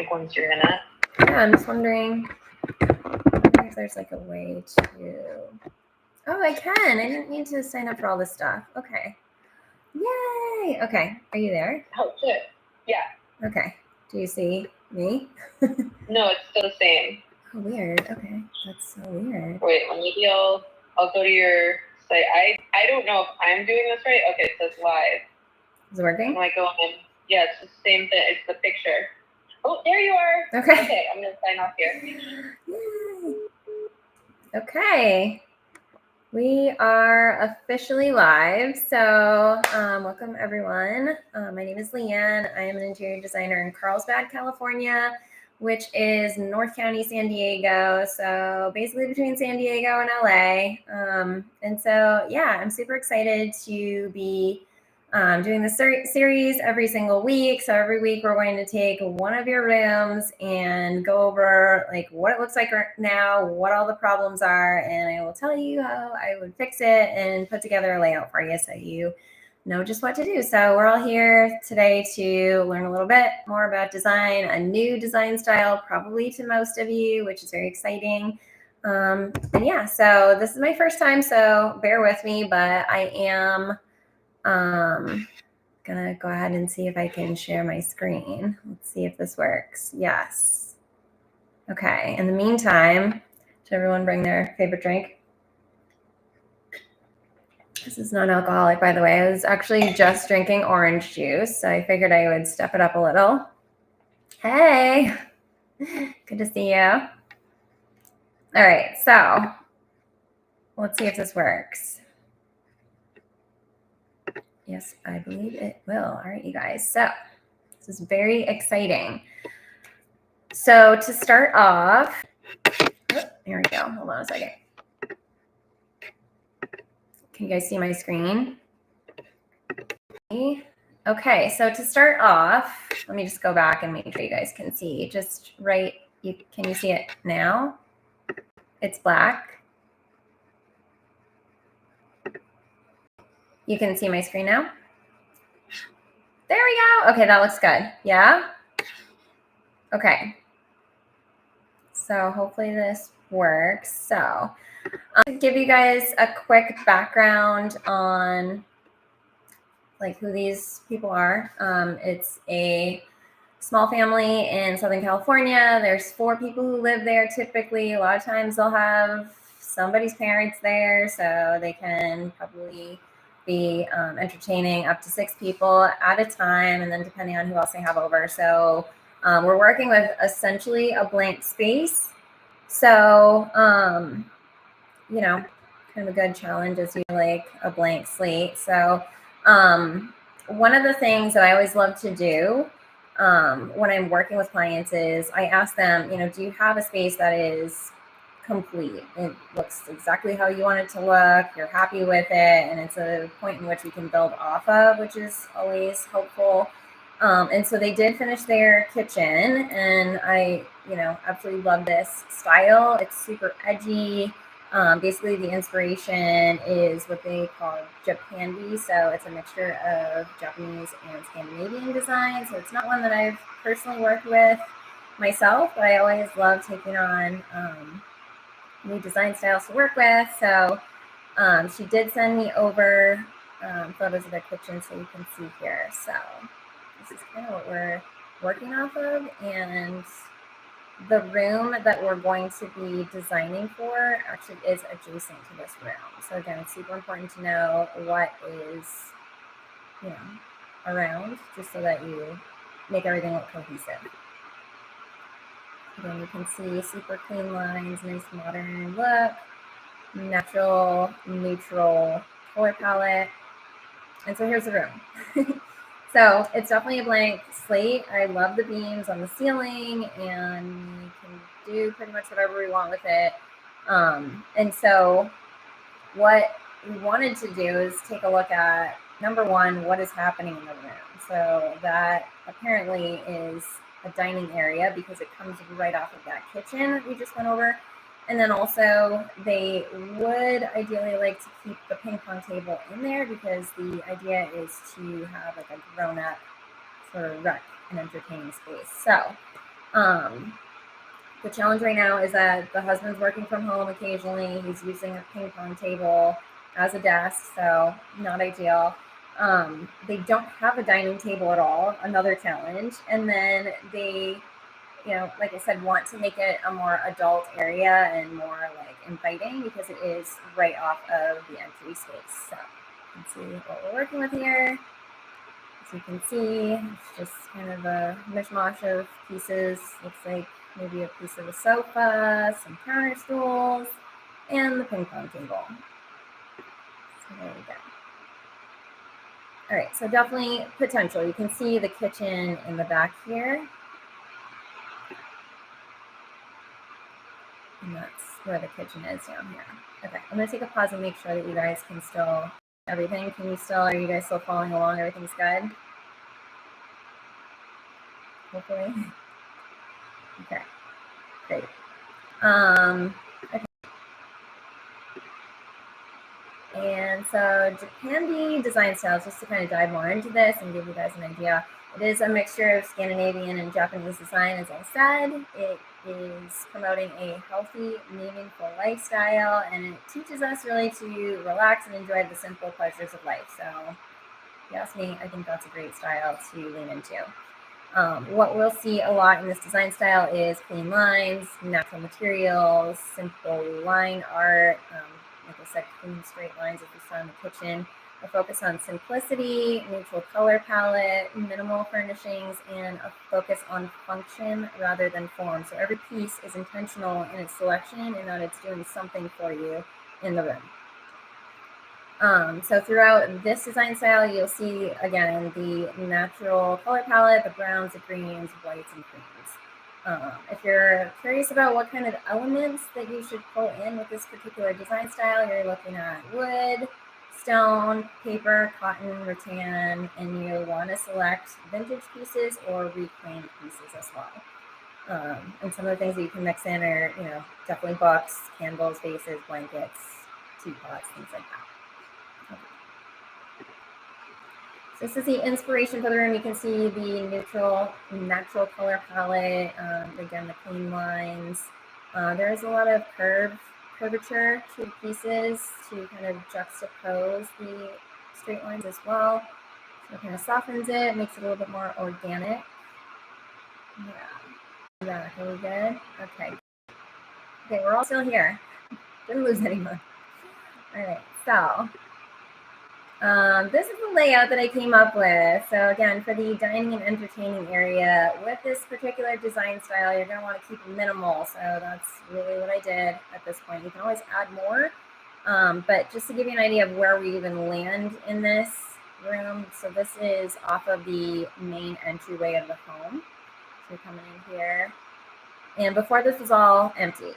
like once you're in it. Yeah, I'm just wondering if there's like a way to. Oh, I can. I didn't need to sign up for all this stuff. Okay. Yay. Okay. Are you there? Oh, shit. Yeah. Okay. Do you see me? No, it's still the same. Oh, weird. Okay. That's so weird. Wait, maybe I'll go to your site. I don't know if I'm doing this right. Okay, it says live. Is it working? When I go in, yeah, it's the same thing. It's the picture. Oh, there you are. Okay. Okay, I'm going to sign off here. Yay. Okay. We are officially live. So welcome, everyone. My name is Leanne. I am an interior designer in Carlsbad, California, which is North County, San Diego. So basically between San Diego and LA. And so, yeah, I'm super excited to be doing this series every single week. So every week we're going to take one of your rooms and go over like what it looks like right now, what all the problems are, and I will tell you how I would fix it and put together a layout for you so you know just what to do. So we're all here today to learn a little bit more about design, a new design style, probably to most of you, which is very exciting. And yeah, so this is my first time, so bear with me, but I am gonna go ahead and see if I can share my screen. Let's see if this works. Yes. Okay. In the meantime, should everyone bring their favorite drink? This is non-alcoholic, by the way. I was actually just drinking orange juice, so I figured I would step it up a little. Hey, good to see you. All right, so let's see if this works. Yes, I believe it will. All right, you guys. So this is very exciting. So to start off, here we go. Hold on a second. Can you guys see my screen? Okay, so to start off, let me just go back and make sure you guys can see. Just right, can you see it now? It's black. You can see my screen now? There we go. Okay, that looks good. Yeah? Okay. So hopefully this works. So I'll give you guys a quick background on like who these people are. It's a small family in Southern California. There's 4 people who live there typically. A lot of times they'll have somebody's parents there, so they can probably be entertaining up to 6 people at a time, and then depending on who else they have over. So we're working with essentially a blank space. So, you know, kind of a good challenge is you like a blank slate. So one of the things that I always love to do when I'm working with clients is I ask them, you know, do you have a space that is complete? It looks exactly how you want it to look. You're happy with it. And it's a point in which we can build off of, which is always helpful. And so they did finish their kitchen, and I, you know, absolutely love this style. It's super edgy. Basically, the inspiration is what they call Japandi. So it's a mixture of Japanese and Scandinavian design. So it's not one that I've personally worked with myself, but I always love taking on new design styles to work with. So she did send me over photos of the kitchen so you can see here. So this is kind of what we're working off of, and the room that we're going to be designing for actually is adjacent to this room. So again, it's super important to know what is, you know, around, just so that you make everything look cohesive. Again, you can see super clean lines, nice modern look, natural, neutral color palette. And so here's the room. So it's definitely a blank slate. I love the beams on the ceiling, and we can do pretty much whatever we want with it. And so what we wanted to do is take a look at, number one, what is happening in the room. So that apparently is a dining area because it comes right off of that kitchen that we just went over. And then also they would ideally like to keep the ping pong table in there because the idea is to have like a grown-up sort of rec and entertaining space. So The challenge right now is that the husband's working from home occasionally. He's using a ping pong table as a desk, so not ideal. They don't have a dining table at all, another challenge. And then they, like I said, want to make it a more adult area and more like inviting because it is right off of the entry space. So you can see what we're working with here. As you can see, it's just kind of a mishmash of pieces. Looks like maybe a piece of a sofa, some counter stools, and the ping pong table. So there we go. All right, so definitely potential. You can see the kitchen in the back here. And that's where the kitchen is down here. Okay, I'm gonna take a pause and make sure that you guys can still, everything, are you guys still following along? Everything's good? Hopefully. Okay, great. Okay. And so Japandi design styles, just to kind of dive more into this and give you guys an idea, it is a mixture of Scandinavian and Japanese design, as I said. It is promoting a healthy, meaningful lifestyle, and it teaches us really to relax and enjoy the simple pleasures of life. So if you ask me, I think that's a great style to lean into. What we'll see a lot in this design style is clean lines, natural materials, simple line art, like I said, clean straight lines as we saw in the kitchen. A focus on simplicity, neutral color palette, minimal furnishings, and a focus on function rather than form. So every piece is intentional in its selection and that it's doing something for you in the room. So throughout this design style, you'll see, again, the natural color palette, the browns, the greens, whites, and creams. If you're curious about what kind of elements that you should pull in with this particular design style, you're looking at wood, stone, paper, cotton, rattan, and you'll want to select vintage pieces or reclaimed pieces as well. And some of the things that you can mix in are, definitely books, candles, vases, blankets, teapots, things like that. So this is the inspiration for the room. You can see the neutral, natural color palette. Again, the clean lines. There's a lot of curvature to the pieces to kind of juxtapose the straight lines as well. So it kind of softens it, makes it a little bit more organic. Yeah, are we good? Okay. Okay, we're all still here. Didn't lose anyone. All right, so this is the layout that I came up with. So again, for the dining and entertaining area, with this particular design style, you're going to want to keep it minimal. So that's really what I did at this point. You can always add more, but just to give you an idea of where we even land in this room. So this is off of the main entryway of the home. So you're coming in here. And before this was all empty.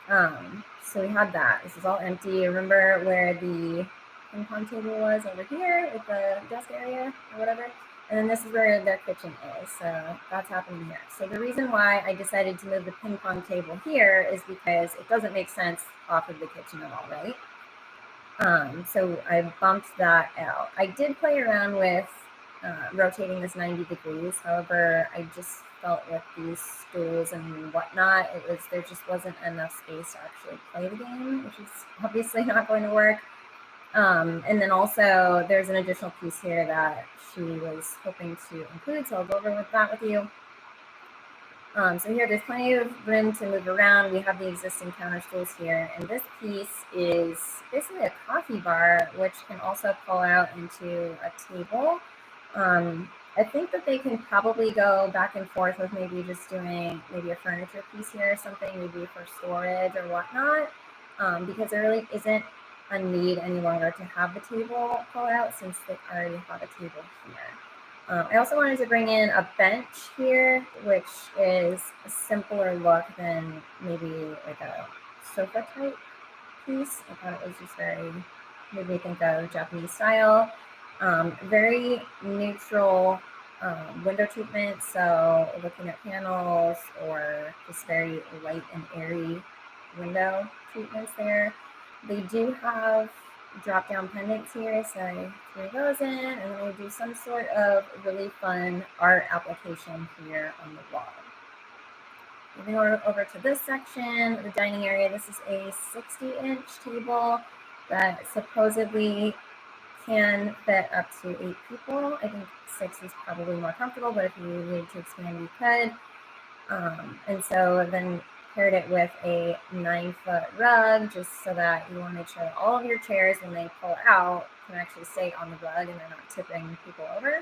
So we had that. This is all empty. Remember where the ping pong table was over here with the desk area or whatever, and then this is where their kitchen is. So that's happening here. So the reason why I decided to move the ping pong table here is because it doesn't make sense off of the kitchen at all, right? So I bumped that out. I did play around with rotating this 90 degrees. However, I just felt with these stools and whatnot, there just wasn't enough space to actually play the game, which is obviously not going to work. And then also there's an additional piece here that she was hoping to include, so I'll go over with that with you. So here, there's plenty of room to move around. We have the existing counter stools here, and this piece is basically a coffee bar, which can also pull out into a table. I think that they can probably go back and forth with maybe just doing maybe a furniture piece here or something, maybe for storage or whatnot, because there really isn't a need any longer to have the table pull out since they already have a table here. I also wanted to bring in a bench here, which is a simpler look than maybe like a sofa type piece. I thought it was just made me think of Japanese style. Very neutral window treatment, so looking at panels or just very light and airy window treatments there. They do have drop-down pendants here, so I threw those in, and then I do some sort of really fun art application here on the wall. Moving over to this section, the dining area. This is a 60-inch table that supposedly can fit up to 8 people. I think 6 is probably more comfortable, but if you needed to expand, you could. And so then paired it with a 9-foot rug, just so that you want to make sure that all of your chairs, when they pull out, can actually stay on the rug and they're not tipping people over,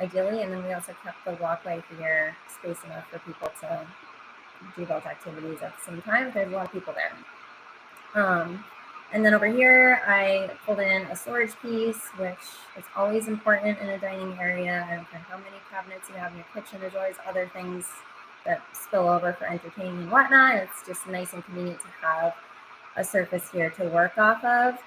ideally. And then we also kept the walkway here space enough for people to do both activities at the same time if there's a lot of people there. And then over here, I pulled in a storage piece, which is always important in a dining area. I don't care how many cabinets you have in your kitchen, there's always other things that spill over for entertaining and whatnot. It's just nice and convenient to have a surface here to work off of.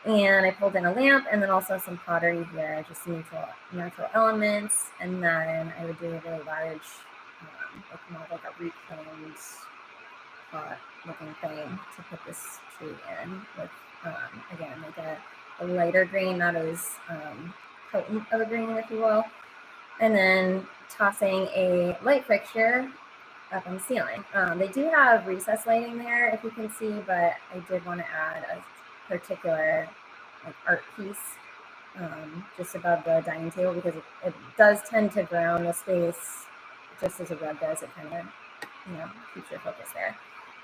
And I pulled in a lamp and then also some pottery here, just some natural elements. And then I would do a really large, like a reclaimed pot looking thing to put this tree in with, again, like a lighter green, not as potent of a green, if you will. And then tossing a light fixture up on the ceiling. They do have recessed lighting there, if you can see, but I did want to add a particular like art piece just above the dining table, because it does tend to ground the space just as a rug does. It kind of, keeps your focus there.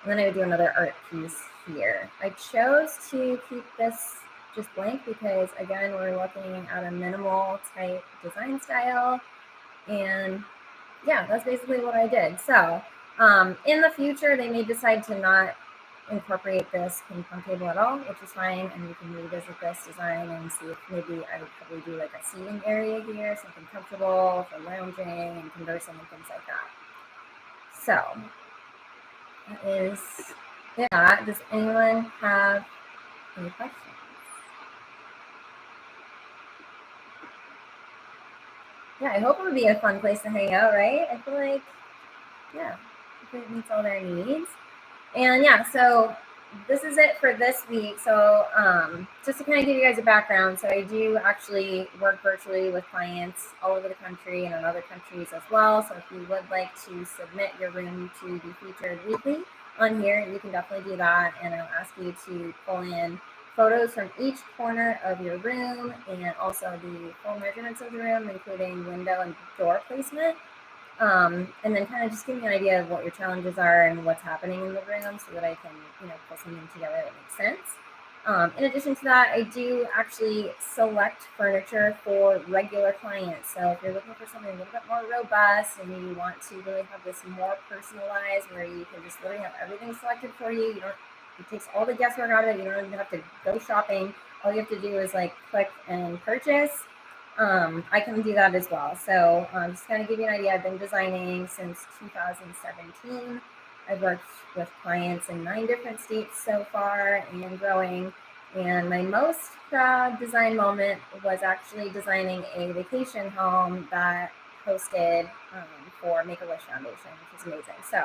And then I would do another art piece here. I chose to keep this just blank because, again, we're looking at a minimal type design style. And yeah, that's basically what I did. So in the future, they may decide to not incorporate this ping pong table at all, which is fine. And we can revisit this design and see if maybe I would probably do like a seating area here, something comfortable for lounging and conversing and things like that. So that is that. Does anyone have any questions? Yeah, I hope it would be a fun place to hang out, right? I feel like, yeah, it meets all their needs. And yeah, so this is it for this week. So just to kind of give you guys a background, so I do actually work virtually with clients all over the country and in other countries as well. So if you would like to submit your room to be featured weekly on here, you can definitely do that. And I'll ask you to pull in photos from each corner of your room and also the full measurements of the room, including window and door placement. And then kind of just give me an idea of what your challenges are and what's happening in the room so that I can, pull something together that makes sense. In addition to that, I do actually select furniture for regular clients. So if you're looking for something a little bit more robust and you want to really have this more personalized, where you can just literally have everything selected for you, it takes all the guesswork out of it. You don't even have to go shopping. All you have to do is click and purchase. I can do that as well. So just kind of give you an idea, I've been designing since 2017. I've worked with clients in 9 different states so far and growing. And my most proud design moment was actually designing a vacation home that hosted for Make-A-Wish Foundation, which is amazing. So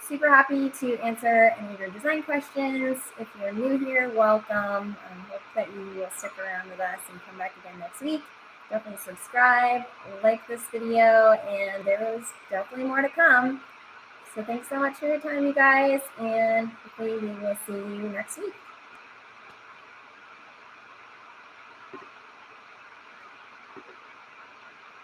super happy to answer any of your design questions. If you're new here, welcome. I hope that you will stick around with us and come back again next week. Definitely subscribe, like this video, and there is definitely more to come. So thanks so much for your time, you guys, and hopefully we will see you next week.